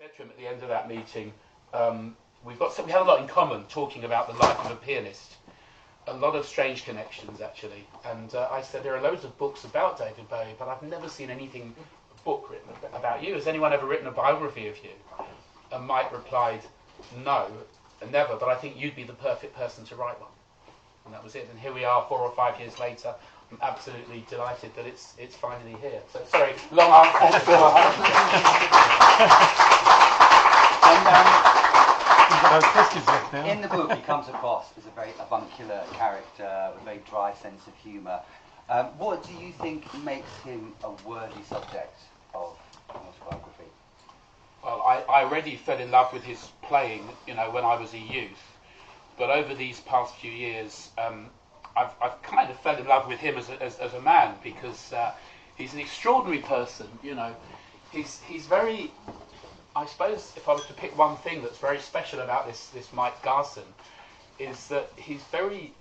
said to him at the end of that meeting, we had a lot in common talking about the life of a pianist. A lot of strange connections, actually. And I said, there are loads of books about David Bowie, but I've never seen anything, a book written about you. Has anyone ever written a biography of you? And Mike replied, no, never, but I think you'd be the perfect person to write one. And that was it. And here we are 4 or 5 years later. I'm absolutely delighted that it's finally here. So, sorry, long answer. In the book, he comes across as a very avuncular character, with a very dry sense of humour. What do you think makes him a worthy subject of an autobiography? Well, I already fell in love with his playing, when I was a youth. But over these past few years, I've kind of fell in love with him as a man, because he's an extraordinary person. He's very. I suppose if I was to pick one thing that's very special about this Mike Garson, is that he's very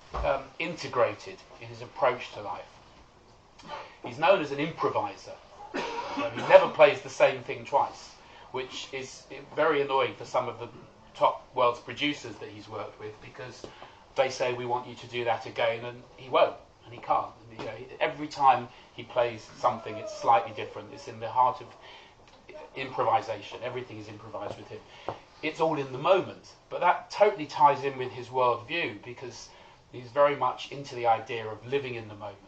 integrated in his approach to life. He's known as an improviser. He never plays the same thing twice, which is very annoying for some of the top world's producers that he's worked with, because they say, we want you to do that again, and he won't, and he can't. And, every time he plays something, it's slightly different. It's in the heart of improvisation. Everything is improvised with him. It's all in the moment, but that totally ties in with his worldview, because he's very much into the idea of living in the moment.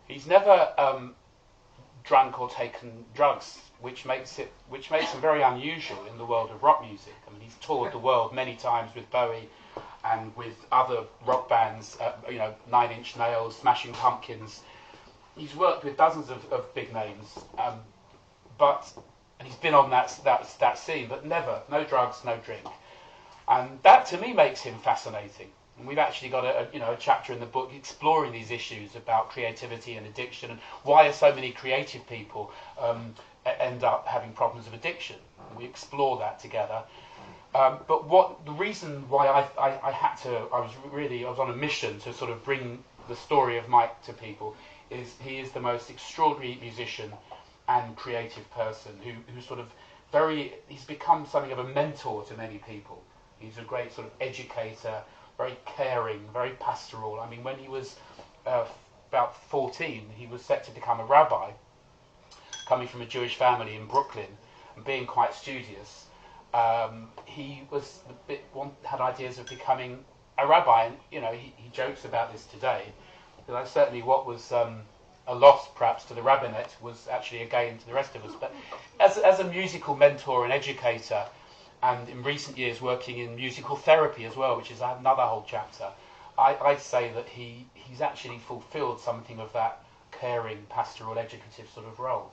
He's never drunk or taken drugs, which makes him very unusual in the world of rock music. I mean, he's toured the world many times with Bowie and with other rock bands, 9 Inch Nails, Smashing Pumpkins. He's worked with dozens of big names, and he's been on that scene, but never, no drugs, no drink. And that, to me, makes him fascinating. And we've actually got a chapter in the book exploring these issues about creativity and addiction, and why so many creative people end up having problems of addiction. And we explore that together. But the reason why I was on a mission to sort of bring the story of Mike to people is he is the most extraordinary musician and creative person who's sort of he's become something of a mentor to many people. He's a great sort of educator, very caring, very pastoral. I mean, when he was about 14, he was set to become a rabbi, coming from a Jewish family in Brooklyn, and being quite studious. He was had ideas of becoming a rabbi, and he jokes about this today. Because certainly what was a loss perhaps to the rabbinate was actually a gain to the rest of us. But as a musical mentor and educator, and in recent years working in musical therapy as well, which is another whole chapter, I'd say that he's actually fulfilled something of that caring, pastoral, educative sort of roles.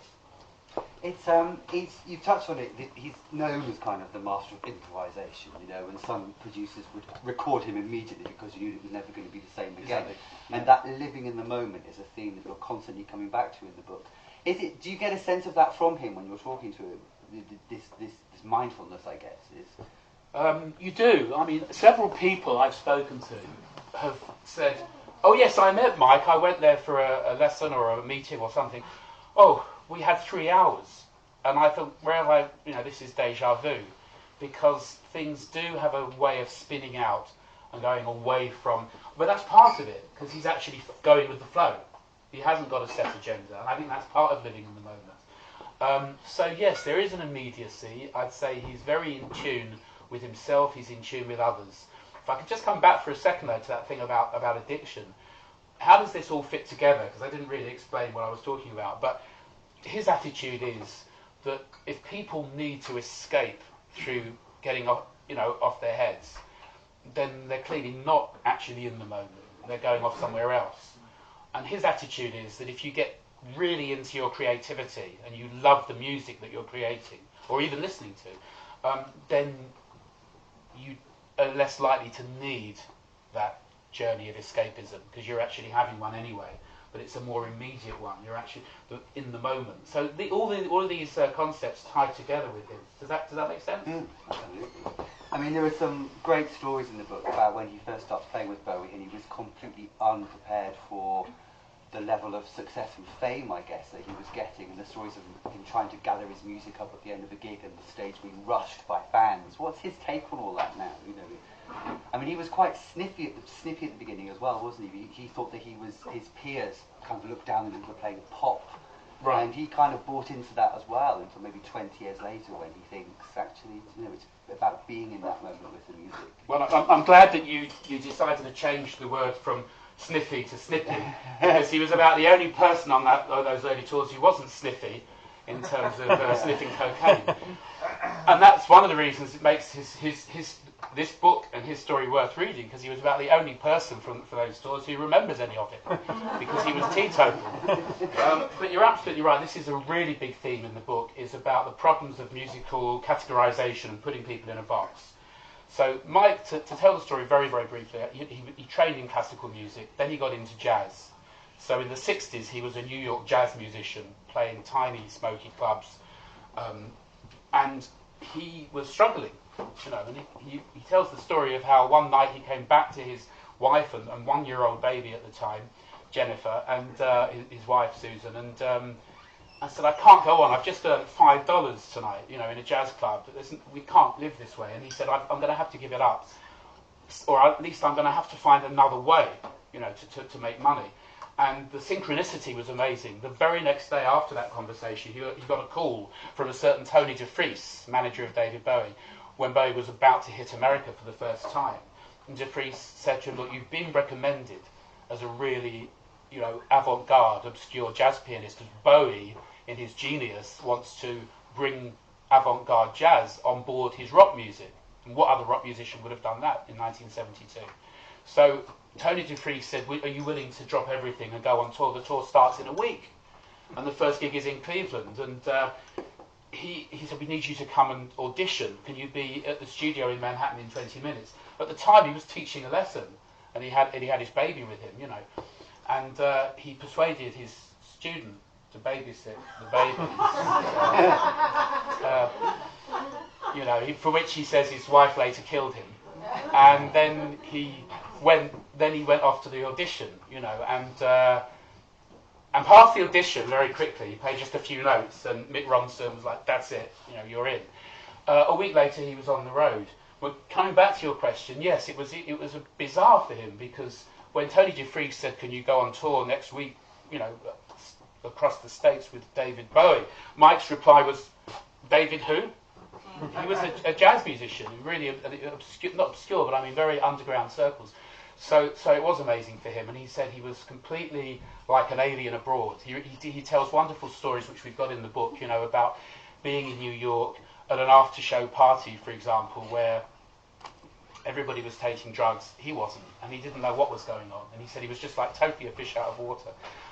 You've touched on it. He's known as kind of the master of improvisation, and some producers would record him immediately because you knew it was never going to be the same again. Exactly. Yeah. And that living in the moment is a theme that you're constantly coming back to in the book. Do you get a sense of that from him when you're talking to him? This mindfulness, I guess, is. You do. I mean, several people I've spoken to have said, "Oh yes, I met Mike. I went there for a lesson or a meeting or something. Oh, we had 3 hours." And I thought, this is deja vu, because things do have a way of spinning out and going away from. But that's part of it, because he's actually going with the flow. He hasn't got a set agenda, and I think that's part of living in the moment. So yes, there is an immediacy. I'd say he's very in tune with himself. He's in tune with others. If I could just come back for a second though to that thing about addiction. How does this all fit together? Because I didn't really explain what I was talking about. But his attitude is that if people need to escape through getting off their heads, then they're clearly not actually in the moment. They're going off somewhere else. And his attitude is that if you get really into your creativity and you love the music that you're creating or even listening to, then you are less likely to need that journey of escapism, because you're actually having one anyway, but it's a more immediate one. You're actually in the moment. So all of these concepts tie together with him. Does that make sense? Absolutely. I mean, there are some great stories in the book about when he first started playing with Bowie and he was completely unprepared for the level of success and fame, I guess, that he was getting, and the stories of him trying to gather his music up at the end of a gig and the stage being rushed by fans. What's his take on all that now? You know, I mean, he was quite snippy at the beginning as well, wasn't he? He thought that his peers kind of looked down on him for playing pop. Right. And he kind of bought into that as well until maybe 20 years later when he thinks, actually, you know, it's about being in that moment with the music. Well, I'm glad that you decided to change the word from sniffy to snippy, because he was about the only person on those early tours who wasn't sniffy in terms of sniffing cocaine. And that's one of the reasons it makes this book and his story worth reading, because he was about the only person for those tours who remembers any of it, because he was teetotal. But you're absolutely right, this is a really big theme in the book, is about the problems of musical categorization and putting people in a box. So Mike, to tell the story very, very briefly, he trained in classical music, then he got into jazz. So in the 60s he was a New York jazz musician, playing tiny, smoky clubs, and he was struggling, you know, and he tells the story of how one night he came back to his wife and one-year-old baby at the time, Jennifer, and his wife Susan, and I said, I can't go on, I've just earned $5 tonight, you know, in a jazz club, we can't live this way. And he said, I'm going to have to give it up, or at least I'm going to have to find another way, you know, to make money. And the synchronicity was amazing. The very next day after that conversation, he got a call from a certain Tony DeFries, manager of David Bowie, when Bowie was about to hit America for the first time. And DeFries said to him, look, you've been recommended as a really, you know, avant-garde, obscure jazz pianist, because Bowie, in his genius, wants to bring avant-garde jazz on board his rock music. And what other rock musician would have done that in 1972? So Tony DeFries said, are you willing to drop everything and go on tour? The tour starts in a week. And the first gig is in Cleveland. And he said, we need you to come and audition. Can you be at the studio in Manhattan in 20 minutes? At the time, he was teaching a lesson. And he had his baby with him, you know. And he persuaded his student to babysit the baby. You know, for which he says his wife later killed him. And then he went off to the audition, you know, and passed the audition very quickly. He played just a few notes, and Mick Ronson was like, that's it, you know, you're in. A week later, he was on the road. Well, coming back to your question, yes, it was bizarre for him, because when Tony DeFries said, can you go on tour next week, you know, across the States with David Bowie, Mike's reply was, David who? He was a jazz musician, really not obscure, but I mean very underground circles. So it was amazing for him, and he said he was completely like an alien abroad. He tells wonderful stories, which we've got in the book, you know, about being in New York at an after-show party, for example, where everybody was taking drugs, he wasn't, and he didn't know what was going on, and he said he was just like totally a fish out of water.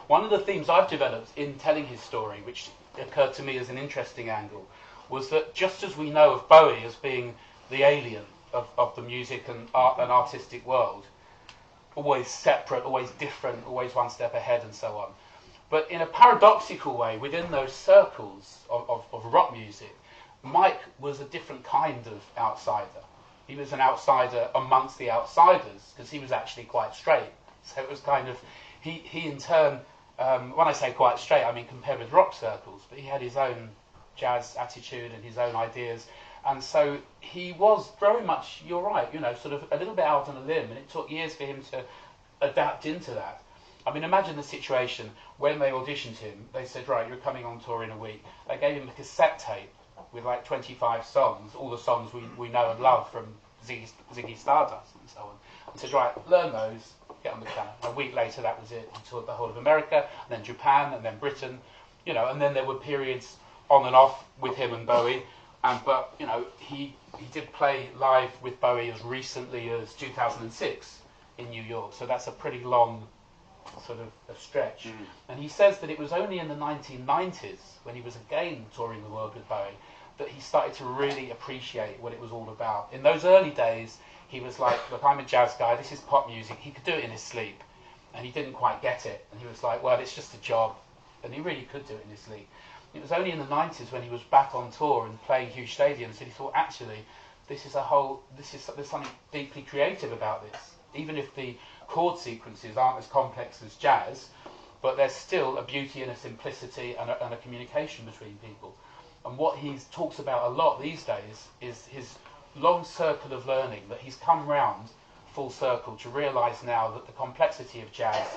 One of the themes I've developed in telling his story, which occurred to me as an interesting angle, was that just as we know of Bowie as being the alien of the music and art and artistic world, always separate, always different, always one step ahead and so on, but in a paradoxical way, within those circles of rock music, Mike was a different kind of outsider. He was an outsider amongst the outsiders, because he was actually quite straight. So it was kind of, he in turn, when I say quite straight, I mean compared with rock circles, but he had his own jazz attitude and his own ideas, and so he was very much, you're right, you know, sort of a little bit out on a limb, and it took years for him to adapt into that. I mean, imagine the situation when they auditioned him. They said, right, you're coming on tour in a week. They gave him a cassette tape with like 25 songs, all the songs we know and love from Ziggy Stardust and so on, and said, right, learn those, get on the piano. A week later, that was it. He toured the whole of America, and then Japan, and then Britain, you know, and then there were periods on and off with him and Bowie, but you know, he did play live with Bowie as recently as 2006 in New York, so that's a pretty long sort of a stretch. And he says that it was only in the 1990s, when he was again touring the world with Bowie, that he started to really appreciate what it was all about. In those early days, he was like, look, I'm a jazz guy, this is pop music, he could do it in his sleep, and he didn't quite get it, and he was like, well, it's just a job, and he really could do it in his sleep. It was only in the 90s when he was back on tour and playing huge stadiums that he thought, actually, there's something deeply creative about this. Even if the chord sequences aren't as complex as jazz, but there's still a beauty and a simplicity and a communication between people. And what he talks about a lot these days is his long circle of learning, that he's come round full circle to realise now that the complexity of jazz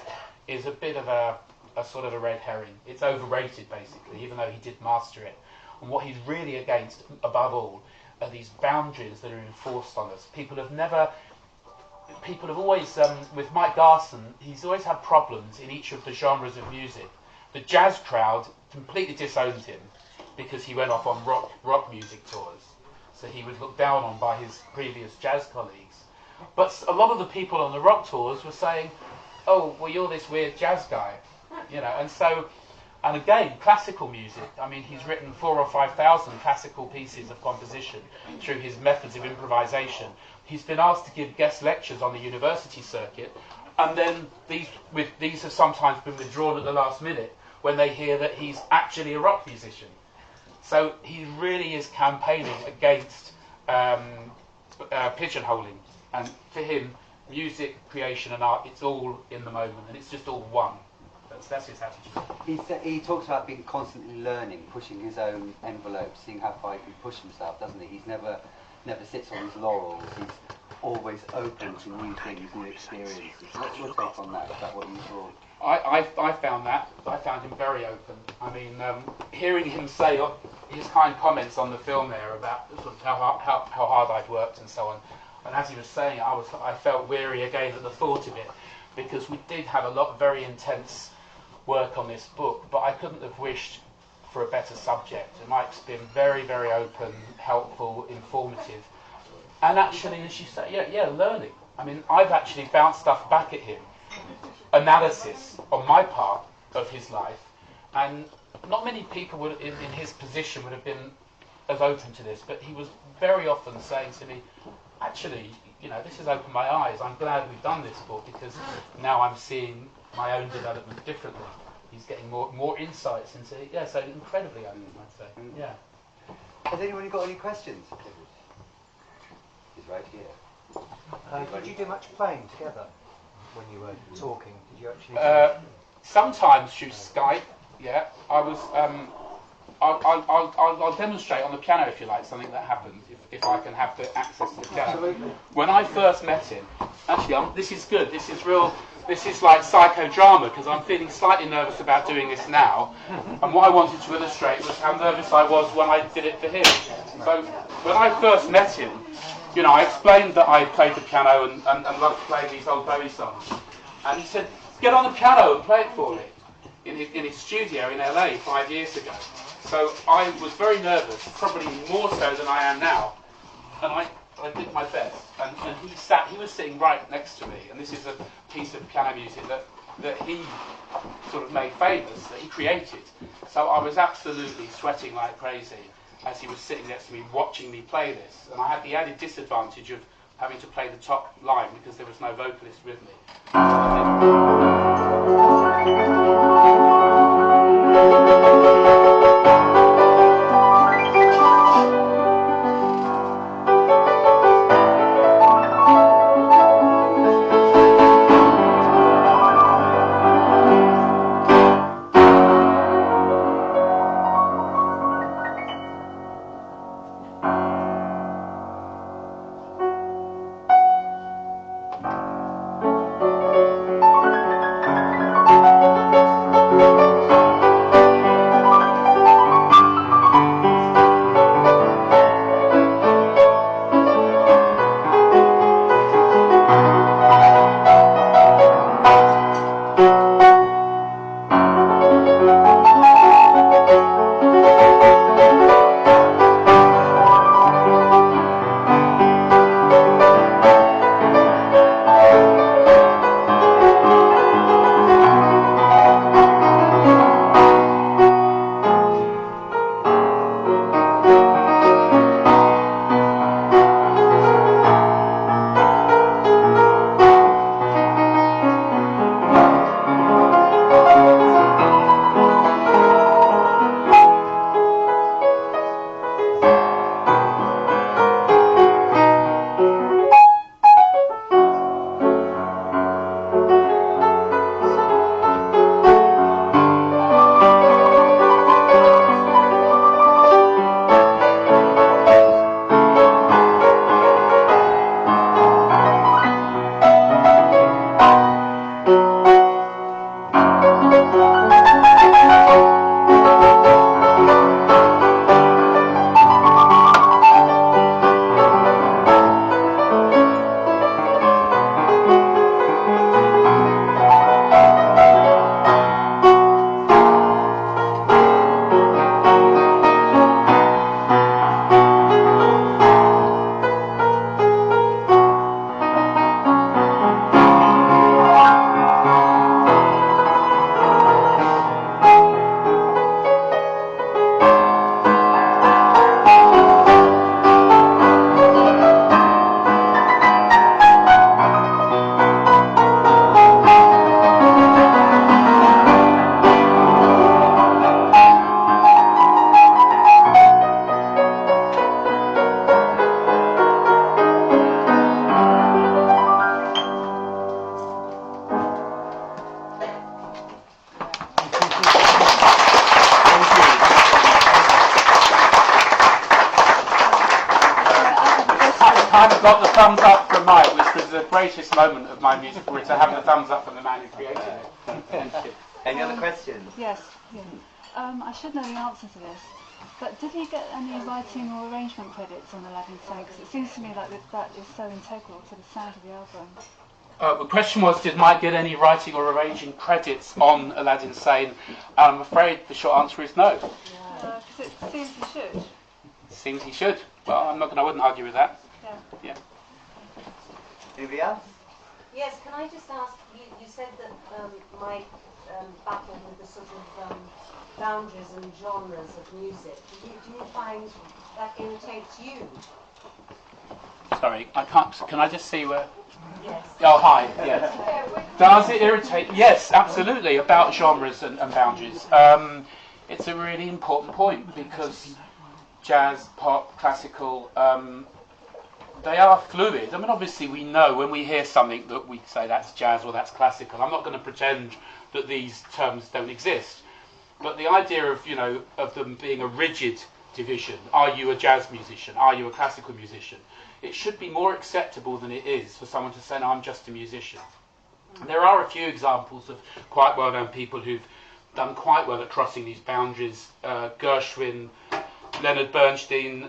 is a bit of a sort of a red herring. It's overrated, basically, even though he did master it. And what he's really against, above all, are these boundaries that are enforced on us. People have always, with Mike Garson, he's always had problems in each of the genres of music. The jazz crowd completely disowned him because he went off on rock music tours. So he was looked down on by his previous jazz colleagues. But a lot of the people on the rock tours were saying, oh, well, you're this weird jazz guy. You know, and again, classical music. I mean, he's written 4,000 or 5,000 classical pieces of composition through his methods of improvisation. He's been asked to give guest lectures on the university circuit, and then these have sometimes been withdrawn at the last minute when they hear that he's actually a rock musician. So he really is campaigning against pigeonholing, and for him, music, creation, and art, it's all in the moment, and it's just all one. That's his attitude. He talks about being constantly learning, pushing his own envelope, seeing how far he can push himself, doesn't he? He's never sits on his laurels. He's always open to new things, new experiences. What's your take on that? Is that what you thought? I found that. I found him very open. I mean, hearing him say his kind comments on the film there about sort of how hard I'd worked and so on, and as he was saying it, I felt weary again at the thought of it, because we did have a lot of very intense work on this book, but I couldn't have wished for a better subject. And Mike's been very, very open, helpful, informative, and actually, as you say, learning. I mean, I've actually bounced stuff back at him, analysis on my part of his life, and not many people would, in his position, would have been as open to this, but he was very often saying to me, actually, you know, this has opened my eyes. I'm glad we've done this book, because now I'm seeing my own development differently. He's getting more insights into it. Yeah, so incredibly open, I'd say. Yeah. Has anyone got any questions? He's right here. Did you do much playing together when you were talking? Did you actually? Sometimes through Skype. Yeah, I was. I'll demonstrate on the piano if you like something that happened if I can have the access to the piano. Absolutely. When I first met him, actually, this is good. This is real. This is like psychodrama, because I'm feeling slightly nervous about doing this now. And what I wanted to illustrate was how nervous I was when I did it for him. So when I first met him, you know, I explained that I played the piano and loved playing these old Bowie songs. And he said, get on the piano and play it for me in his studio in LA 5 years ago. So I was very nervous, probably more so than I am now. And I did my best. And he was sitting right next to me. And this is a piece of piano music that he sort of made famous, that he created. So I was absolutely sweating like crazy as he was sitting next to me watching me play this. And I had the added disadvantage of having to play the top line because there was no vocalist with me. kind of got the thumbs up from Mike, which was the greatest moment of my music career, to have the thumbs up from the man who created it. Thank you. Any other questions? Yes. Yeah. I should know the answer to this, but did he get any writing or arrangement credits on Aladdin Sane? Because it seems to me like that is so integral to the sound of the album. The question was, did Mike get any writing or arranging credits on Aladdin Sane? I'm afraid the short answer is no. Because it seems he should. Seems he should. Well, I wouldn't argue with that. Yeah. Anybody else? Yes, can I just ask, you said that Mike battled with the sort of boundaries and genres of music. Do you find that irritates you? Sorry, I can't. Can I just see where? Yes. Oh, hi. Yes. Does it irritate? Yes, absolutely. About genres and boundaries. It's a really important point because jazz, pop, classical, they are fluid. I mean, obviously we know when we hear something that we say that's jazz or that's classical. I'm not going to pretend that these terms don't exist. But the idea of, of them being a rigid division, are you a jazz musician, are you a classical musician, it should be more acceptable than it is for someone to say, no, I'm just a musician. And there are a few examples of quite well-known people who've done quite well at crossing these boundaries. Gershwin, Leonard Bernstein,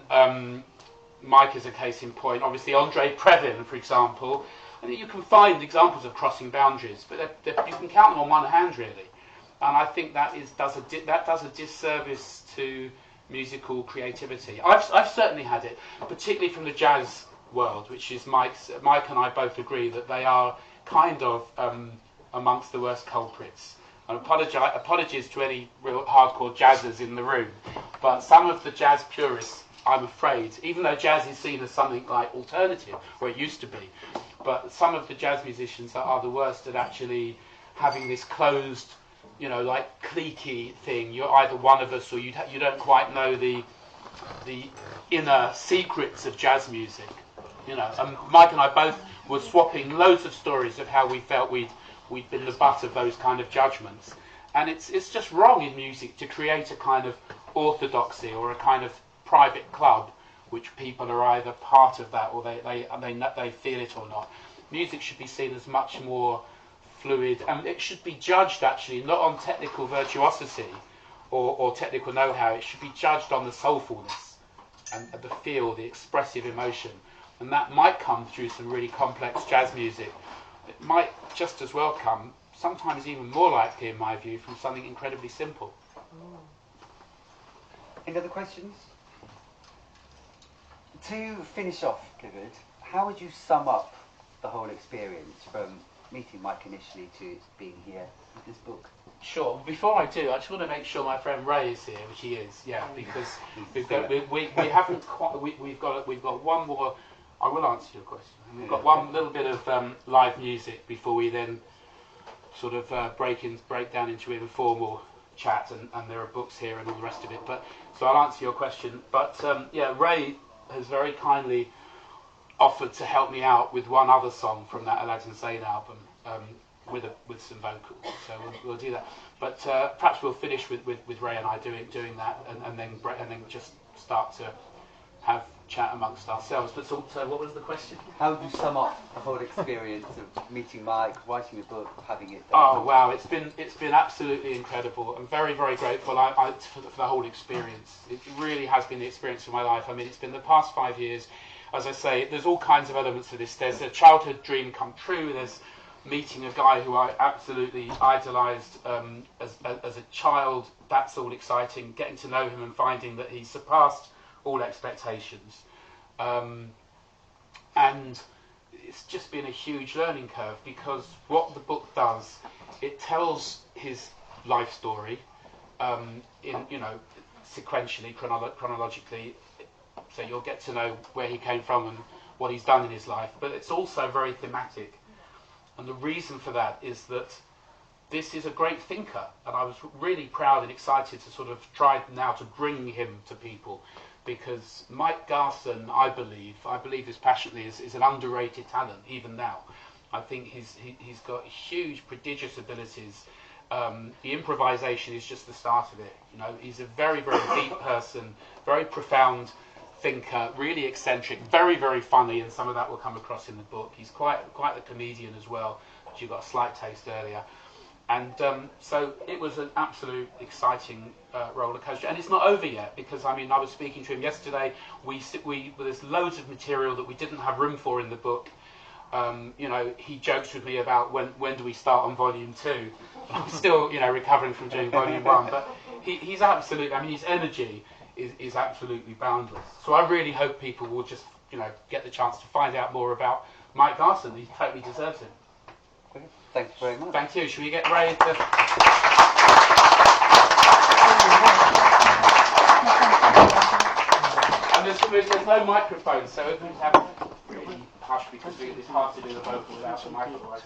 Mike is a case in point. Obviously, Andre Previn, for example. I think you can find examples of crossing boundaries, but you can count them on one hand, really. And I think that does a disservice to musical creativity. I've certainly had it, particularly from the jazz world, which is Mike and I both agree that they are kind of amongst the worst culprits. And apologies to any real hardcore jazzers in the room, but some of the jazz purists, I'm afraid, even though jazz is seen as something like alternative, or it used to be, but some of the jazz musicians are the worst at actually having this closed, like cliquey thing. You're either one of us or you don't quite know the inner secrets of jazz music. And Mike and I both were swapping loads of stories of how we felt we'd been the butt of those kind of judgments. And it's just wrong in music to create a kind of orthodoxy or a kind of private club which people are either part of that or they feel it or not. Music should be seen as much more fluid, and it should be judged actually not on technical virtuosity or technical know-how. It should be judged on the soulfulness and the feel, the expressive emotion, and that might come through some really complex jazz music. It might just as well come, sometimes even more likely in my view, from something incredibly simple. Any other questions? To finish off, Clifford, how would you sum up the whole experience from meeting Mike initially to being here with this book? Sure. Before I do, I just want to make sure my friend Ray is here, which he is. Yeah, because we've got one more. I will answer your question. We've got one little bit of live music before we then sort of break down into informal chat, and there are books here and all the rest of it. But so I'll answer your question. But Ray has very kindly offered to help me out with one other song from that Aladdin Sane album, with some vocals. So we'll do that. But perhaps we'll finish with Ray and I doing that, and then just start to have chat amongst ourselves. But so what was the question? How would you sum up the whole experience of meeting Mike, writing the book, having it done? Oh wow, it's been absolutely incredible. I'm very, very grateful for the whole experience. It really has been the experience of my life. I mean, it's been the past 5 years. As I say, there's all kinds of elements to this. There's a childhood dream come true. There's meeting a guy who I absolutely idolised as a child. That's all exciting. Getting to know him and finding that he surpassed all expectations. And it's just been a huge learning curve, because what the book does, it tells his life story sequentially, chronologically. So you'll get to know where he came from and what he's done in his life. But it's also very thematic. And the reason for that is that this is a great thinker. And I was really proud and excited to sort of try now to bring him to people. Because Mike Garson, I believe this passionately, is an underrated talent, even now. I think he's got huge, prodigious abilities. The improvisation is just the start of it. He's a very, very deep person, very profound thinker, really eccentric, very, very funny, and some of that will come across in the book. He's quite the comedian as well, which you got a slight taste earlier. And so it was an absolute exciting roller coaster, and it's not over yet, because I mean, I was speaking to him yesterday. There's loads of material that we didn't have room for in the book. You know, he jokes with me about when do we start on volume 2. I'm still, you know, recovering from doing volume 1, but he's absolutely, I mean, his energy is absolutely boundless. So I really hope people will just, you know, get the chance to find out more about Mike Garson. He totally deserves it. Thank you very much. Thank you. Should we get ready to... And there's no microphone, so if we have really hush, because it's hard to do the vocal without a microphone.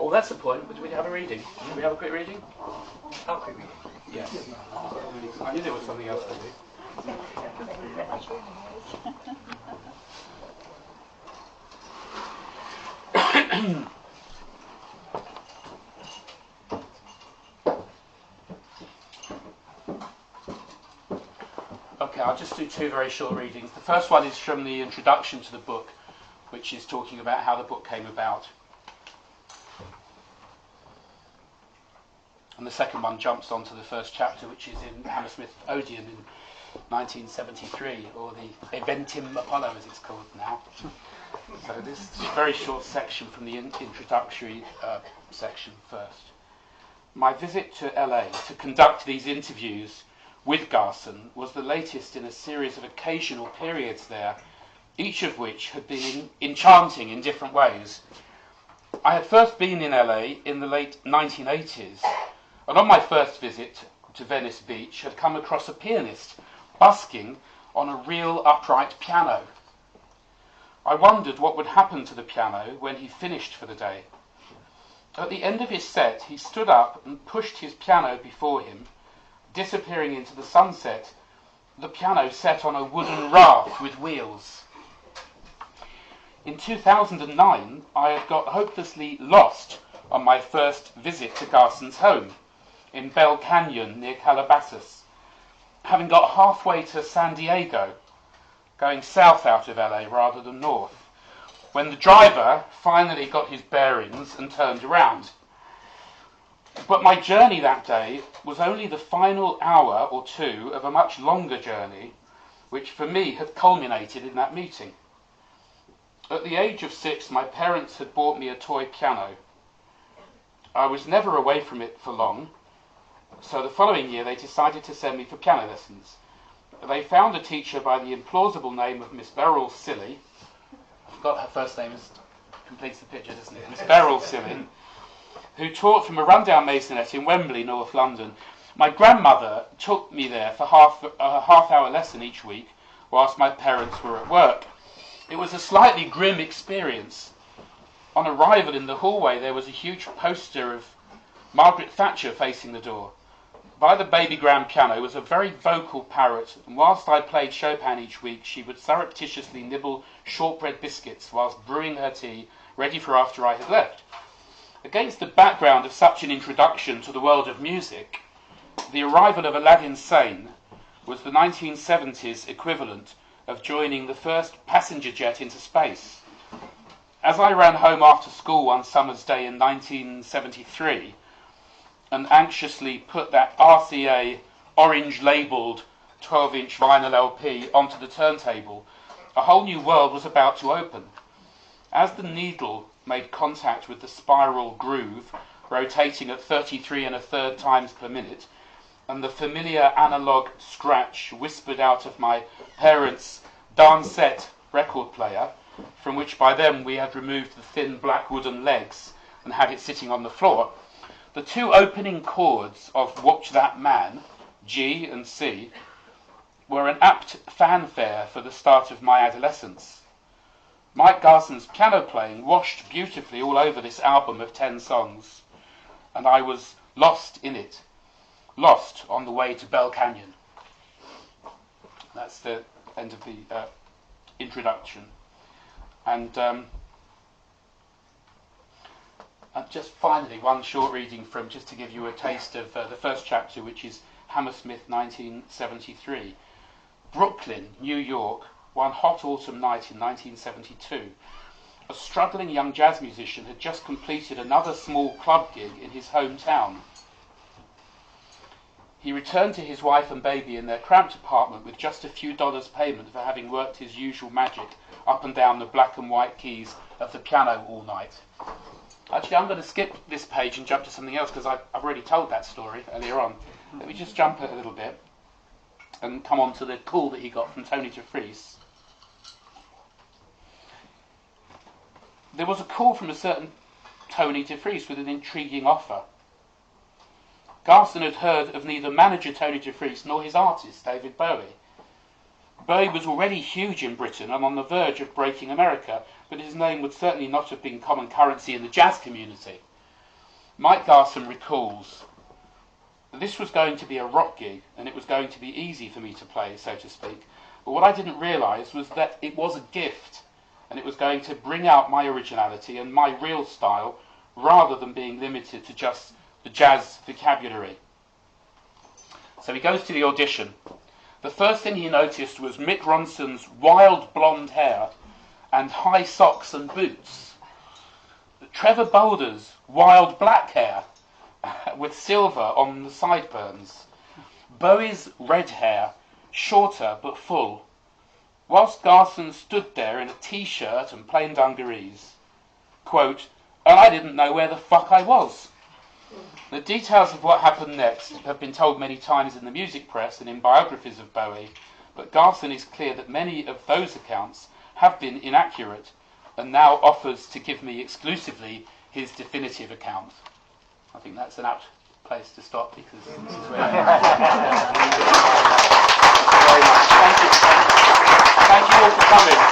Oh, that's the point. Did we have a reading? Did we have a quick reading? How quick we Yes. I knew there was something else to do. Okay, I'll just do two very short readings. The first one is from the introduction to the book, which is talking about how the book came about. And the second one jumps onto the first chapter, which is in Hammersmith Odeon in 1973, or the Eventim Apollo as it's called now. So this is a very short section from the introductory section first. My visit to LA to conduct these interviews with Garson was the latest in a series of occasional periods there, each of which had been enchanting in different ways. I had first been in LA in the late 1980s, and on my first visit to Venice Beach had come across a pianist busking on a real upright piano. I wondered what would happen to the piano when he finished for the day. At the end of his set, he stood up and pushed his piano before him, disappearing into the sunset, the piano set on a wooden raft with wheels. In 2009, I had got hopelessly lost on my first visit to Garson's home in Bell Canyon near Calabasas, having got halfway to San Diego, going south out of LA rather than north, when the driver finally got his bearings and turned around. But my journey that day was only the final hour or two of a much longer journey, which for me had culminated in that meeting. At the age of 6, my parents had bought me a toy piano. I was never away from it for long, so the following year they decided to send me for piano lessons. They found a teacher by the implausible name of Miss Beryl Silly. I forgot her first name, completes the picture, doesn't it? Miss Beryl Silly, who taught from a rundown maisonette in Wembley, North London. My grandmother took me there for a half-hour lesson each week, whilst my parents were at work. It was a slightly grim experience. On arrival in the hallway, there was a huge poster of Margaret Thatcher facing the door. By the baby grand piano was a very vocal parrot, and whilst I played Chopin each week, she would surreptitiously nibble shortbread biscuits whilst brewing her tea, ready for after I had left. Against the background of such an introduction to the world of music, the arrival of Aladdin Sane was the 1970s equivalent of joining the first passenger jet into space. As I ran home after school one summer's day in 1973 and anxiously put that RCA orange-labelled 12-inch vinyl LP onto the turntable, a whole new world was about to open. As the needle made contact with the spiral groove, rotating at 33 1/3 times per minute, and the familiar analogue scratch whispered out of my parents' Dansette record player, from which by then we had removed the thin black wooden legs and had it sitting on the floor, the two opening chords of Watch That Man, G and C, were an apt fanfare for the start of my adolescence. Mike Garson's piano playing washed beautifully all over this album of 10 songs, and I was lost in it, lost on the way to Bell Canyon. That's the end of the introduction. And just finally, one short reading from, just to give you a taste of the first chapter, which is Hammersmith 1973. Brooklyn, New York, one hot autumn night in 1972. A struggling young jazz musician had just completed another small club gig in his hometown. He returned to his wife and baby in their cramped apartment with just a few dollars payment for having worked his usual magic up and down the black and white keys of the piano all night. Actually, I'm going to skip this page and jump to something else because I've already told that story earlier on. Let me just jump it a little bit and come on to the call that he got from Tony DeFries. There was a call from a certain Tony DeFries with an intriguing offer. Garson had heard of neither manager Tony DeFries nor his artist, David Bowie. Bowie was already huge in Britain and on the verge of breaking America, but his name would certainly not have been common currency in the jazz community. Mike Garson recalls that this was going to be a rock gig and it was going to be easy for me to play, so to speak. But what I didn't realise was that it was a gift and it was going to bring out my originality and my real style rather than being limited to just the jazz vocabulary. So he goes to the audition. The first thing he noticed was Mick Ronson's wild blonde hair and high socks and boots. Trevor Boulder's wild black hair with silver on the sideburns. Bowie's red hair, shorter but full. Whilst Garson stood there in a t-shirt and plain dungarees. Quote, and I didn't know where the fuck I was. The details of what happened next have been told many times in the music press and in biographies of Bowie, but Garson is clear that many of those accounts have been inaccurate and now offers to give me exclusively his definitive account. I think that's an apt place to stop because this is where... Thank you very much. Thank you all for coming.